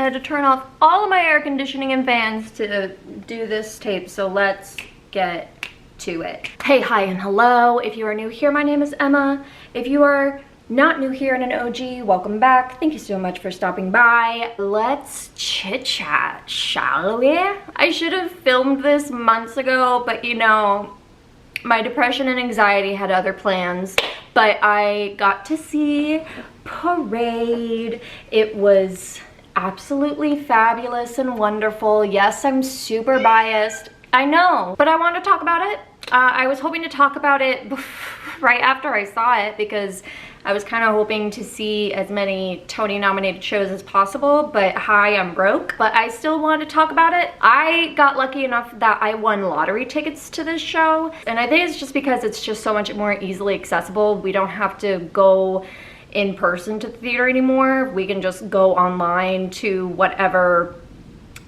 had to turn off all of my air conditioning and fans to do this tape, so let's get to it. Hey, hi, and hello. If you are new here, my name is Emma. If you are not new here and an OG, welcome back. Thank you so much for stopping by. Let's chit chat, shall we? I should have filmed this months ago, but you know, my depression and anxiety had other plans. But I got to see Parade. It was absolutely fabulous and wonderful. Yes, I'm super biased, I know, but I want to talk about it. I was hoping to talk about it right after I saw it because I was kind of hoping to see as many Tony nominated shows as possible, but hi, I'm broke. But I still want to talk about it. I got lucky enough that I won lottery tickets to this show, and I think it's just because it's just so much more easily accessible. We don't have to go in person to the theater anymore. We can just go online to whatever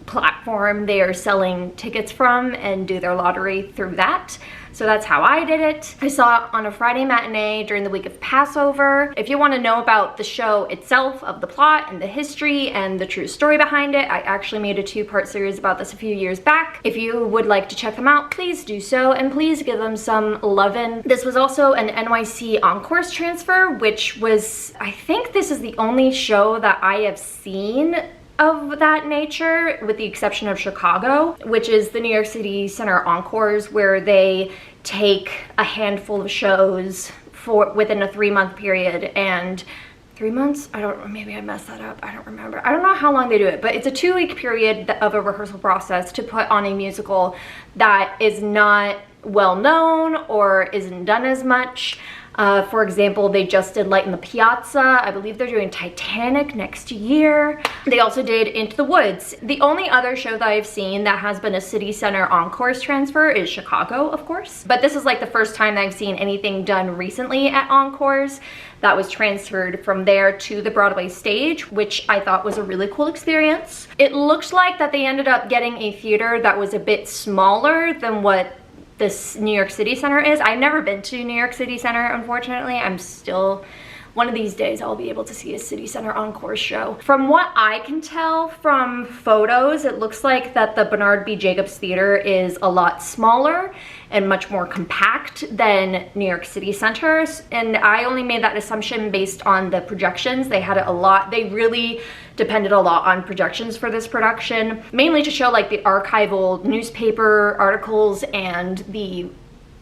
platform they are selling tickets from and do their lottery through that. So that's how I did it. I saw it on a Friday matinee during the week of Passover. If you want to know about the show itself, of the plot and the history and the true story behind it, I actually made a 2-part series about this a few years back. If you would like to check them out, please do so, and please give them some lovin'. This was also an NYC Encores transfer, which was, I think this is the only show that I have seen of that nature, with the exception of Chicago, which is the New York City Center Encores, where they take a handful of shows for within a 3-month period. And 3 months? I don't know, maybe I messed that up. I don't remember. I don't know how long they do it, but it's a 2-week period of a rehearsal process to put on a musical that is not well known or isn't done as much. For example, they just did Light in the Piazza. I believe they're doing Titanic next year. They also did Into the Woods. The only other show that I've seen that has been a City Center Encores transfer is Chicago, of course. But this is like the first time that I've seen anything done recently at Encores that was transferred from there to the Broadway stage, which I thought was a really cool experience. It looks like that they ended up getting a theater that was a bit smaller than what this New York City Center is. I've never been to New York City Center, unfortunately. I'm still, one of these days I'll be able to see a City Center Encore show. From what I can tell from photos, it looks like that the Bernard B. Jacobs Theater is a lot smaller and much more compact than New York City Centers. And I only made that assumption based on the projections. They had a lot, they really depended a lot on projections for this production, mainly to show like the archival newspaper articles and the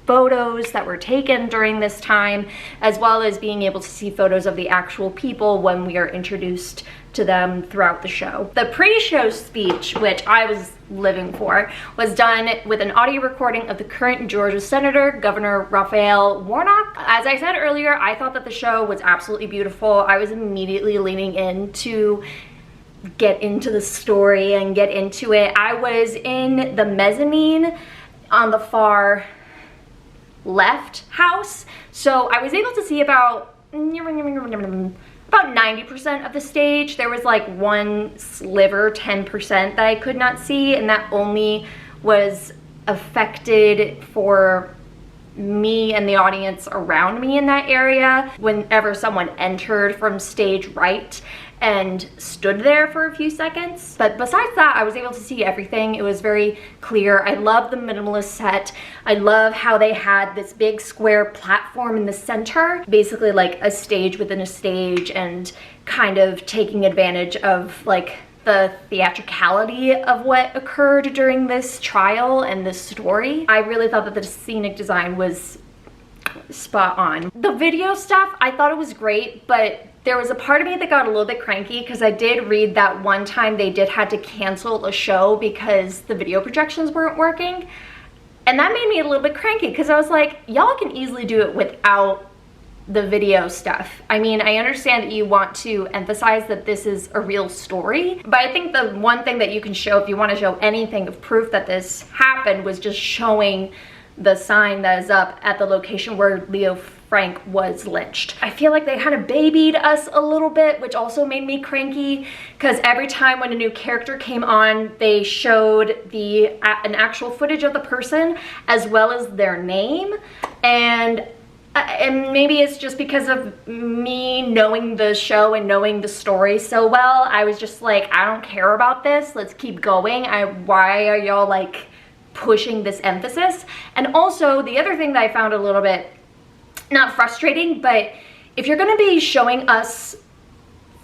photos that were taken during this time, as well as being able to see photos of the actual people when we are introduced to them throughout the show. The pre-show speech, which I was living for, was done with an audio recording of the current Georgia Senator, Governor Raphael Warnock. As I said earlier, I thought that the show was absolutely beautiful. I was immediately leaning in to get into the story and get into it. I was in the mezzanine on the far left house, so I was able to see about 90% of the stage. There was like one sliver, 10%, that I could not see, and that only was affected for me and the audience around me in that area whenever someone entered from stage right and stood there for a few seconds. But besides that, I was able to see everything. It was very clear. I love the minimalist set. I love how they had this big square platform in the center, basically like a stage within a stage, and kind of taking advantage of like the theatricality of what occurred during this trial and this story. I really thought that the scenic design was spot on. The video stuff, I thought it was great, but there was a part of me that got a little bit cranky because I did read that one time they did had to cancel a show because the video projections weren't working. And that made me a little bit cranky because I was like, y'all can easily do it without the video stuff. I mean, I understand that you want to emphasize that this is a real story, but I think the one thing that you can show, if you want to show anything of proof that this happened, was just showing the sign that is up at the location where Leo Frank was lynched. I feel like they kind of babied us a little bit, which also made me cranky, because every time when a new character came on, they showed an actual footage of the person as well as their name, and and maybe it's just because of me knowing the show and knowing the story so well, I was just like, I don't care about this, let's keep going. Why are y'all like pushing this emphasis? And also the other thing that I found a little bit, not frustrating, but if you're gonna be showing us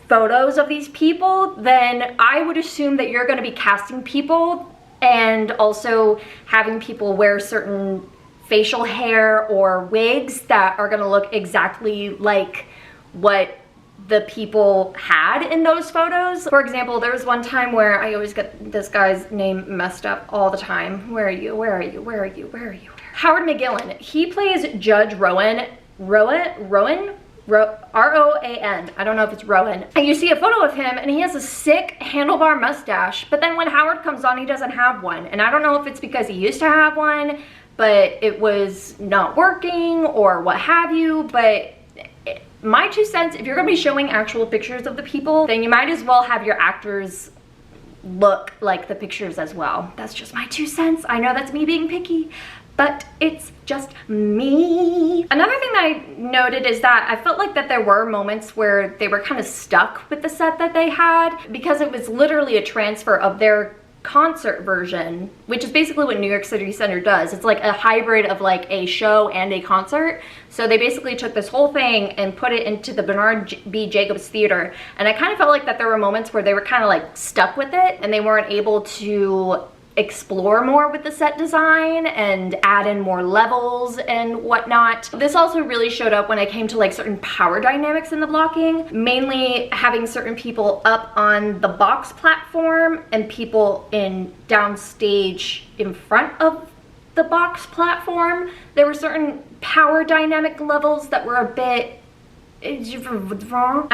photos of these people, then I would assume that you're gonna be casting people and also having people wear certain facial hair or wigs that are gonna look exactly like what the people had in those photos. For example, there was one time where I always get this guy's name messed up all the time. Where are you? Where are you? Where are you? Where are you? Howard McGillen. He plays Judge Rowan. R-O-A-N. I don't know if it's Rowan. And you see a photo of him and he has a sick handlebar mustache, but then when Howard comes on, he doesn't have one. And I don't know if it's because he used to have one, but it was not working or what have you. But my 2 cents, if you're gonna be showing actual pictures of the people, then you might as well have your actors look like the pictures as well. That's just my 2 cents. I know that's me being picky, but it's just me. Another thing that I noted is that I felt like that there were moments where they were kind of stuck with the set that they had, because it was literally a transfer of their concert version, which is basically what New York City Center does. It's like a hybrid of like a show and a concert. So they basically took this whole thing and put it into the Bernard B. Jacobs Theater. And I kind of felt like that there were moments where they were kind of like stuck with it and they weren't able to explore more with the set design and add in more levels and whatnot. This also really showed up when I came to like certain power dynamics in the blocking, mainly having certain people up on the box platform and people in downstage in front of the box platform. There were certain power dynamic levels that were a bit, I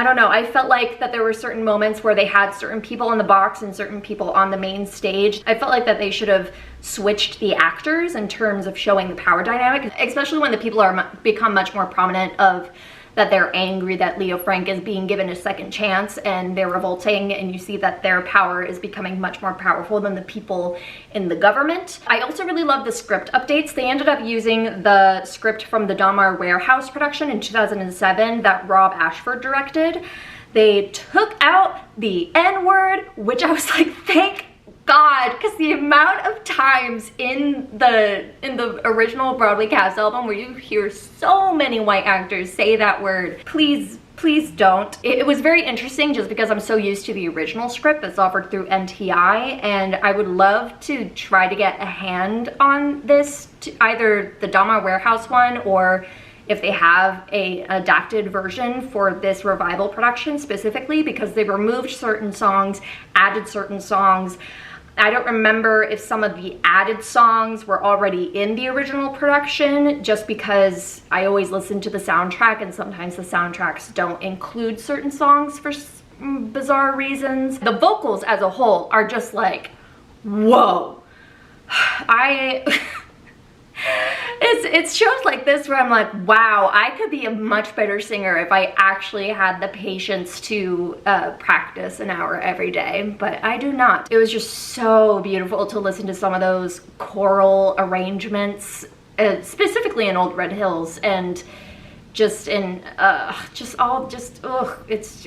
don't know, I felt like that there were certain moments where they had certain people in the box and certain people on the main stage. I felt like that they should have switched the actors in terms of showing the power dynamic, especially when the people are become much more prominent of that they're angry that Leo Frank is being given a second chance and they're revolting, and you see that their power is becoming much more powerful than the people in the government. I also really love the script updates. They ended up using the script from the Donmar Warehouse production in 2007 that Rob Ashford directed. They took out the N-word, which I was like, thank God, because the amount of times in the original Broadway cast album where you hear so many white actors say that word, please don't. It was very interesting just because I'm so used to the original script that's offered through NTI, and I would love to try to get a hand on this, to either the Donmar Warehouse one or if they have an adapted version for this revival production specifically, because they removed certain songs, added certain songs. I don't remember if some of the added songs were already in the original production, just because I always listen to the soundtrack and sometimes the soundtracks don't include certain songs for bizarre reasons. The vocals as a whole are just like, whoa. It's shows like this where I'm like, wow, I could be a much better singer if I actually had the patience to practice an hour every day, but I do not. It was just so beautiful to listen to some of those choral arrangements, specifically in Old Red Hills, and just in, it's,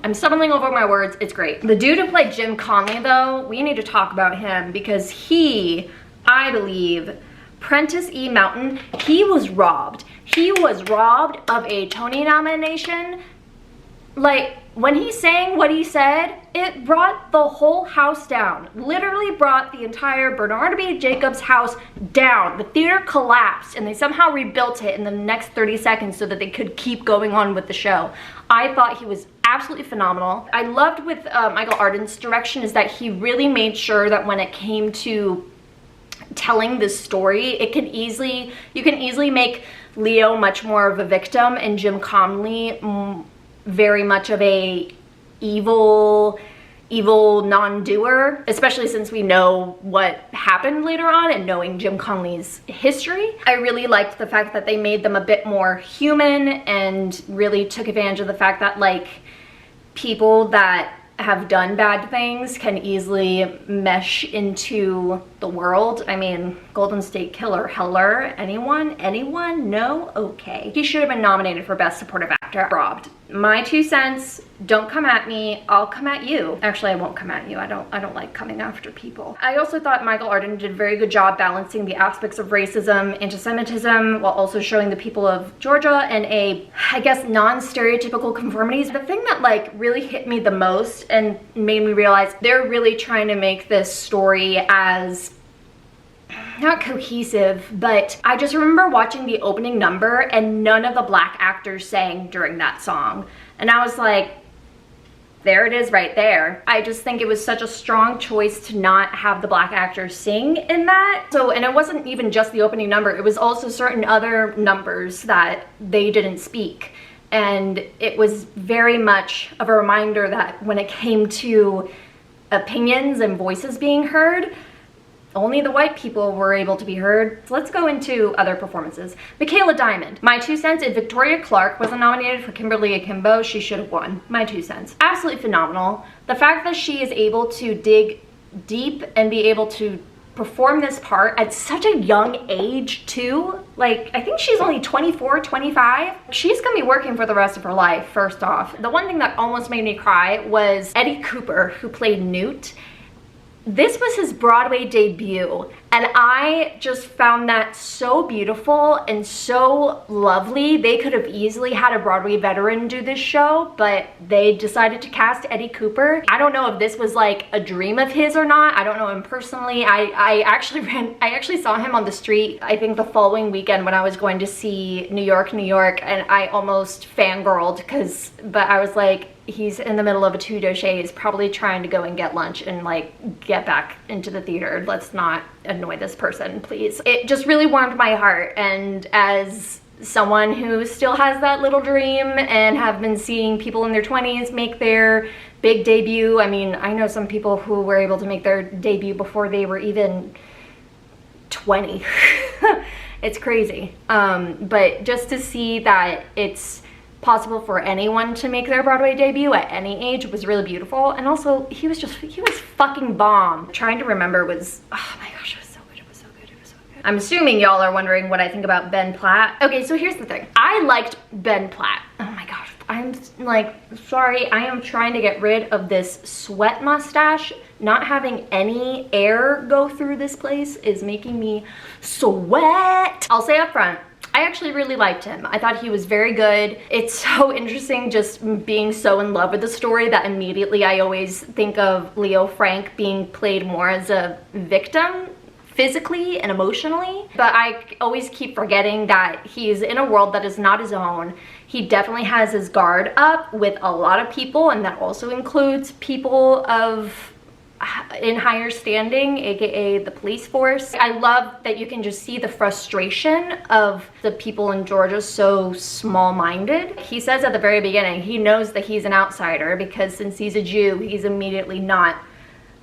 I'm stumbling over my words, it's great. The dude who played Jim Conley though, we need to talk about him because he, I believe, Prentice E. Mountain, he was robbed. He was robbed of a Tony nomination. Like, when he sang what he said, it brought the whole house down. Literally brought the entire Bernard B. Jacobs house down. The theater collapsed and they somehow rebuilt it in the next 30 seconds so that they could keep going on with the show. I thought he was absolutely phenomenal. I loved with Michael Arden's direction is that he really made sure that when it came to telling this story, you can easily make Leo much more of a victim and Jim Conley very much of a evil non-doer, especially since we know what happened later on and knowing Jim Conley's history. I really liked the fact that they made them a bit more human and really took advantage of the fact that like people that have done bad things can easily mesh into the world. I mean, Golden State Killer, hello? Anyone? No? Okay. He should have been nominated for Best Supportive Actor. Robbed. My 2 cents, don't come at me, I'll come at you. Actually, I won't come at you. I don't like coming after people. I also thought Michael Arden did a very good job balancing the aspects of racism, anti-Semitism, while also showing the people of Georgia in a, I guess, non-stereotypical conformities. The thing that like really hit me the most and made me realize they're really trying to make this story as not cohesive, but I just remember watching the opening number and none of the Black actors sang during that song. And I was like, there it is right there. I just think it was such a strong choice to not have the Black actors sing in that. So, and it wasn't even just the opening number, it was also certain other numbers that they didn't speak. And it was very much of a reminder that when it came to opinions and voices being heard, only the white people were able to be heard. So let's go into other performances. Michaela Diamond. My 2 cents, if Victoria Clark wasn't nominated for Kimberly Akimbo, she should have won. My 2 cents. Absolutely phenomenal. The fact that she is able to dig deep and be able to perform this part at such a young age too. Like, I think she's only 24, 25. She's gonna be working for the rest of her life, first off. The one thing that almost made me cry was Eddie Cooper, who played Newt. This was his Broadway debut, and I just found that so beautiful and so lovely. They could have easily had a Broadway veteran do this show, but they decided to cast Eddie Cooper. I don't know if this was like a dream of his or not. I don't know him personally. I actually saw him on the street, I think the following weekend when I was going to see New York, and I almost fangirled but I was like, he's in the middle of a two dossier. He's probably trying to go and get lunch and like get back into the theater. Let's not annoy this person, please. It just really warmed my heart, and as someone who still has that little dream and have been seeing people in their 20s make their big debut, I mean, I know some people who were able to make their debut before they were even 20. It's crazy. But just to see that it's possible for anyone to make their Broadway debut at any age was really beautiful. And also, he was fucking bomb. Trying to remember was, oh my gosh, it was so good, it was so good, it was so good. I'm assuming y'all are wondering what I think about Ben Platt. Okay, so here's the thing. I liked Ben Platt. Oh my gosh, I'm like, sorry, I am trying to get rid of this sweat mustache. Not having any air go through this place is making me sweat. I'll say up front, I actually really liked him. I thought he was very good. It's so interesting just being so in love with the story that immediately I always think of Leo Frank being played more as a victim physically and emotionally. But I always keep forgetting that he's in a world that is not his own. He definitely has his guard up with a lot of people, and that also includes people in higher standing, aka the police force. I love that you can just see the frustration of the people in Georgia, so small-minded. He says at the very beginning, he knows that he's an outsider because since he's a Jew, he's immediately not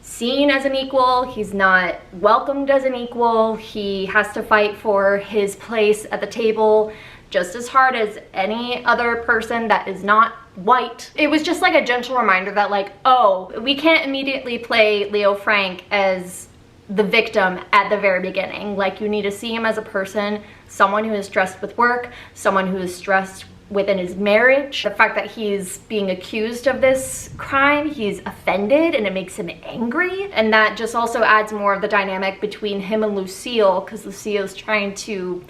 seen as an equal, he's not welcomed as an equal, he has to fight for his place at the table just as hard as any other person that is not white. It was just like a gentle reminder that like, oh, we can't immediately play Leo Frank as the victim at the very beginning. Like, you need to see him as a person, someone who is stressed with work, someone who is stressed within his marriage. The fact that he's being accused of this crime, he's offended and it makes him angry. And that just also adds more of the dynamic between him and Lucille, because Lucille's trying to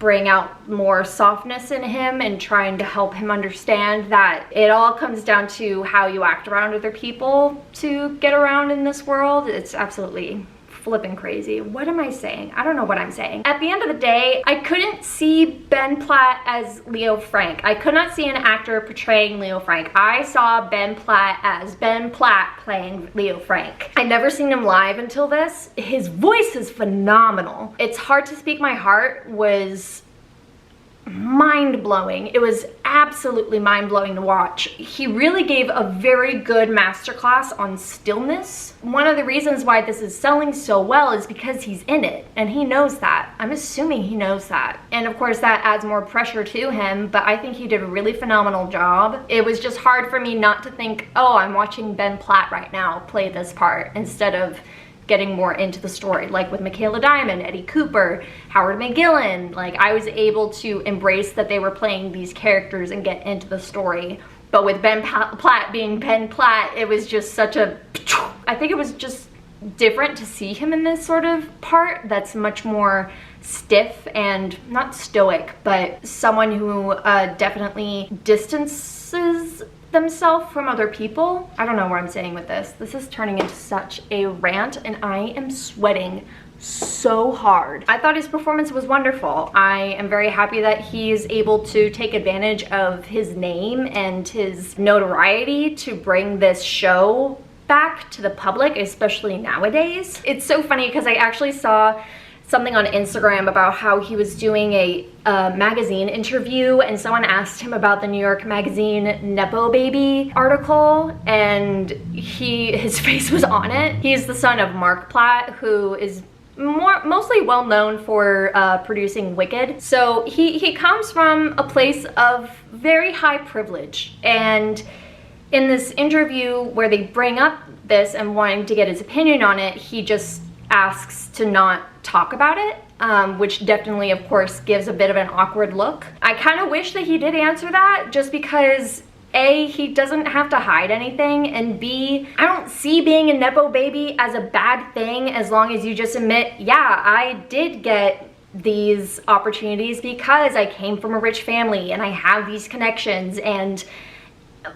bring out more softness in him and trying to help him understand that it all comes down to how you act around other people to get around in this world. It's absolutely flipping crazy. What am I saying? I don't know what I'm saying. At the end of the day, I couldn't see Ben Platt as Leo Frank. I could not see an actor portraying Leo Frank. I saw Ben Platt as Ben Platt playing Leo Frank. I'd never seen him live until this. His voice is phenomenal. It's Hard to Speak My Heart was mind-blowing. It was absolutely mind-blowing to watch. He really gave a very good masterclass on stillness. One of the reasons why this is selling so well is because he's in it, and he knows that. I'm assuming he knows that. And of course that adds more pressure to him, but I think he did a really phenomenal job. It was just hard for me not to think, oh, I'm watching Ben Platt right now play this part, instead of getting more into the story, like with Michaela Diamond, Eddie Cooper, Howard McGillen. Like, I was able to embrace that they were playing these characters and get into the story. But with Ben Platt being Ben Platt, it was just such a, I think it was just different to see him in this sort of part that's much more stiff and not stoic, but someone who definitely distances themselves from other people. I don't know where I'm saying with this. This is turning into such a rant, and I am sweating so hard. I thought his performance was wonderful. I am very happy that he is able to take advantage of his name and his notoriety to bring this show back to the public, especially nowadays. It's so funny because I actually saw something on Instagram about how he was doing a magazine interview, and someone asked him about the New York Magazine Nepo Baby article, and his face was on it. He's the son of Mark Platt, who is mostly well known for producing Wicked. So he comes from a place of very high privilege, and in this interview where they bring up this and wanting to get his opinion on it, he just asks to not talk about it, which definitely, of course, gives a bit of an awkward look. I kind of wish that he did answer that, just because A, he doesn't have to hide anything, and B, I don't see being a Nepo baby as a bad thing as long as you just admit, yeah, I did get these opportunities because I came from a rich family and I have these connections, and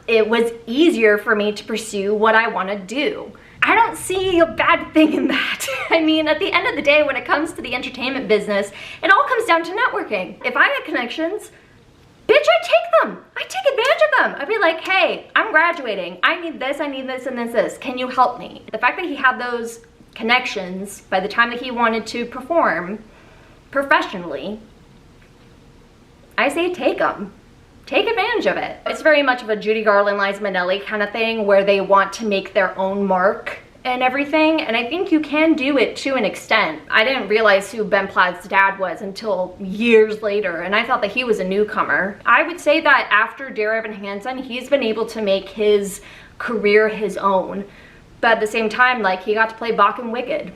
it was easier for me to pursue what I want to do. I don't see a bad thing in that. I mean, at the end of the day, when it comes to the entertainment business, it all comes down to networking. If I had connections, bitch, I'd take them. I'd take advantage of them. I'd be like, hey, I'm graduating. I need this, and this. Can you help me? The fact that he had those connections by the time that he wanted to perform professionally, I say take them. Take advantage of it. It's very much of a Judy Garland, Liza Minnelli kind of thing, where they want to make their own mark and everything, and I think you can do it to an extent. I didn't realize who Ben Platt's dad was until years later, and I thought that he was a newcomer. I would say that after Dear Evan Hansen, he's been able to make his career his own, but at the same time, like, he got to play Bach in Wicked.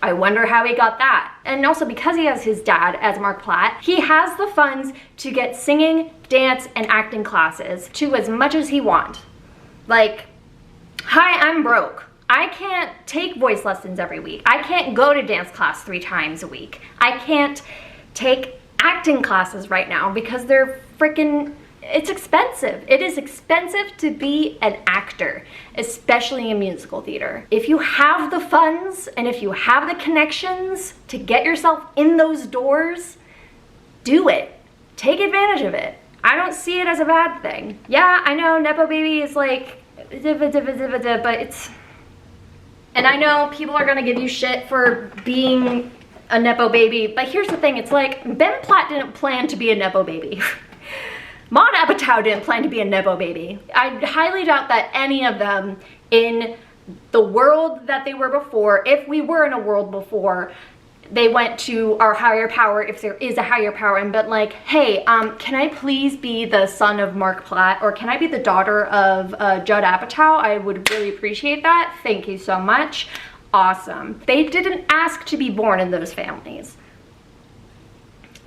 I wonder how he got that. And also, because he has his dad as Mark Platt, he has the funds to get singing, dance, and acting classes to as much as he wants. Like, hi, I'm broke. I can't take voice lessons every week. I can't go to dance class 3 times a week. I can't take acting classes right now because they're freaking, it's expensive. It is expensive to be an actor, especially in musical theater. If you have the funds and if you have the connections to get yourself in those doors, do it. Take advantage of it. I don't see it as a bad thing. Yeah, I know Nepo Baby is like, but it's, and I know people are gonna give you shit for being a Nepo Baby, but here's the thing, it's like, Ben Platt didn't plan to be a Nepo Baby. Maud Apatow didn't plan to be a Nepo baby. I highly doubt that any of them in the world that they were before, if we were in a world before, they went to our higher power, if there is a higher power, and been like, hey, can I please be the son of Mark Platt, or can I be the daughter of Judd Apatow? I would really appreciate that. Thank you so much. Awesome. They didn't ask to be born in those families.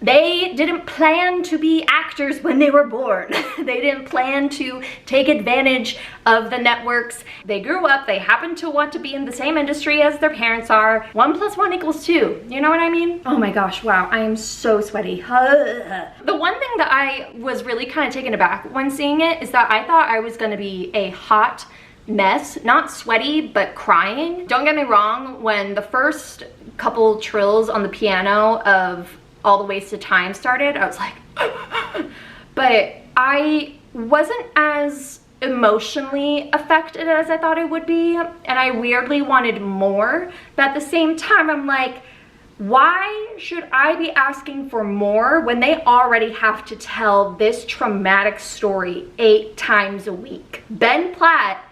They didn't plan to be actors when they were born. They didn't plan to take advantage of the networks. They grew up, they happened to want to be in the same industry as their parents are. 1 + 1 = 2. You know what I mean? Oh my gosh, wow, I am so sweaty. The one thing that I was really kind of taken aback when seeing it is that I thought I was gonna be a hot mess, not sweaty, but crying. Don't get me wrong, when the first couple trills on the piano of All the Wasted Time started, I was like, but I wasn't as emotionally affected as I thought I would be, and I weirdly wanted more, but at the same time, I'm like, Why should I be asking for more when they already have to tell this traumatic story 8 times a week? Ben Platt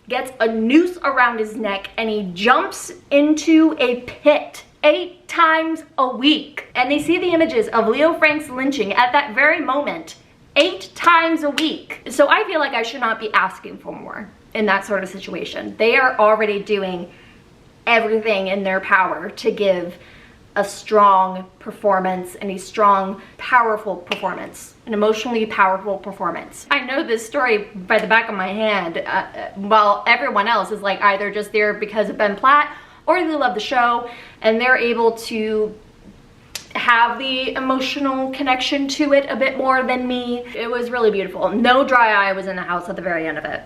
gets a noose around his neck and he jumps into a pit 8 times a week. And they see the images of Leo Frank's lynching at that very moment 8 times a week. So I feel like I should not be asking for more in that sort of situation. They are already doing everything in their power to give a strong performance and a strong, powerful performance, an emotionally powerful performance. I know this story by the back of my hand, while everyone else is like either just there because of Ben Platt or they love the show and they're able to have the emotional connection to it a bit more than me. It was really beautiful. No dry eye was in the house at the very end of it.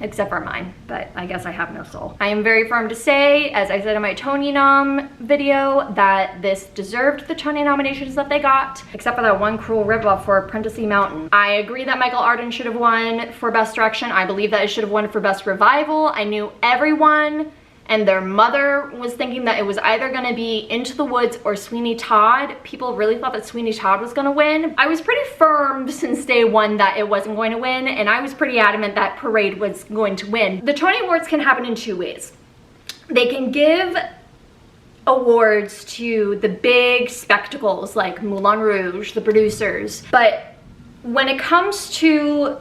Except for mine, but I guess I have no soul. I am very firm to say, as I said in my Tony nom video, that this deserved the Tony nominations that they got, except for that one cruel ripoff for Princessy Mountain. I agree that Michael Arden should have won for Best Direction. I believe that it should have won for Best Revival. I knew everyone and their mother was thinking that it was either gonna be Into the Woods or Sweeney Todd. People really thought that Sweeney Todd was gonna win. I was pretty firm since day one that it wasn't going to win, and I was pretty adamant that Parade was going to win. The Tony Awards can happen in 2 ways. They can give awards to the big spectacles like Moulin Rouge, the producers, but when it comes to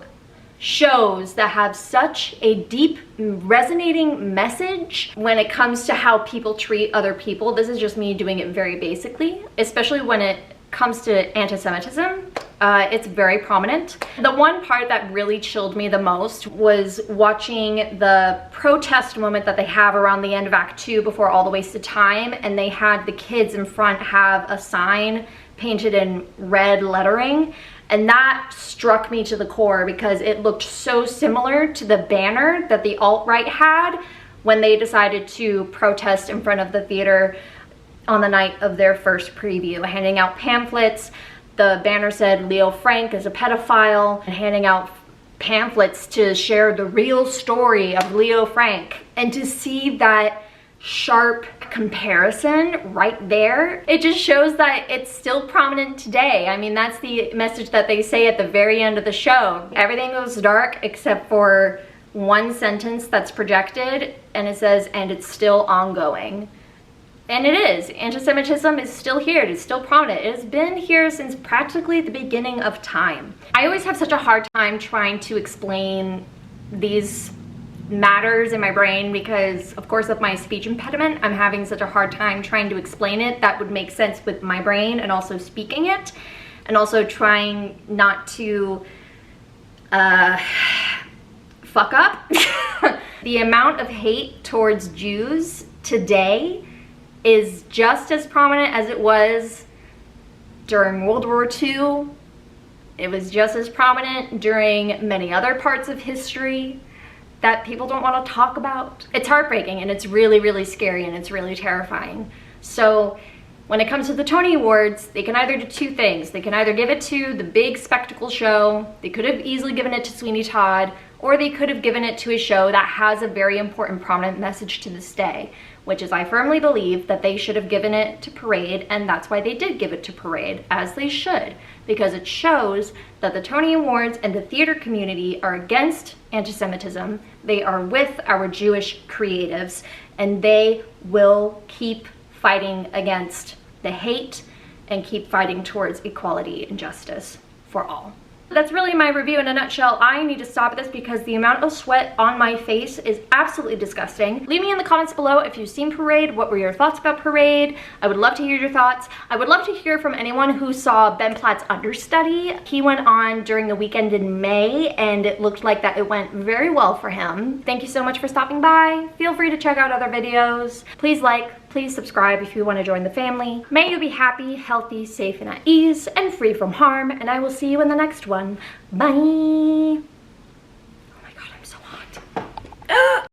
shows that have such a deep resonating message when it comes to how people treat other people, this is just me doing it very basically, especially when it comes to anti-Semitism, it's very prominent. The one part that really chilled me the most was watching the protest moment that they have around the end of Act 2 before All the Wasted Time, and they had the kids in front have a sign painted in red lettering. And that struck me to the core because it looked so similar to the banner that the alt-right had when they decided to protest in front of the theater on the night of their first preview, handing out pamphlets. The banner said Leo Frank is a pedophile, and handing out pamphlets to share the real story of Leo Frank. And to see that sharp comparison right there, it just shows that it's still prominent today. I mean, that's the message that they say at the very end of the show. Everything goes dark except for one sentence that's projected, and it says, and it's still ongoing. And it is. Anti-Semitism is still here. It is still prominent. It has been here since practically the beginning of time. I always have such a hard time trying to explain these matters in my brain because, of course, of my speech impediment, I'm having such a hard time trying to explain it that would make sense with my brain and also speaking it, and also trying not to fuck up. The amount of hate towards Jews today is just as prominent as it was during World War II. It was just as prominent during many other parts of history that people don't want to talk about. It's heartbreaking, and it's really, really scary, and it's really terrifying. So when it comes to the Tony Awards, they can either do 2 things. They can either give it to the big spectacle show, they could have easily given it to Sweeney Todd, or they could have given it to a show that has a very important, prominent message to this day, which is, I firmly believe that they should have given it to Parade, and that's why they did give it to Parade, as they should, because it shows that the Tony Awards and the theater community are against anti-Semitism. They are with our Jewish creatives, and they will keep fighting against the hate and keep fighting towards equality and justice for all. That's really my review in a nutshell. I need to stop this because the amount of sweat on my face is absolutely disgusting. Leave me in the comments below if you've seen Parade. What were your thoughts about Parade? I would love to hear your thoughts. I would love to hear from anyone who saw Ben Platt's understudy. He went on during the weekend in May, and it looked like that it went very well for him. Thank you so much for stopping by. Feel free to check out other videos. Please like, please subscribe if you want to join the family. May you be happy, healthy, safe, and at ease, and free from harm, and I will see you in the next one. Bye!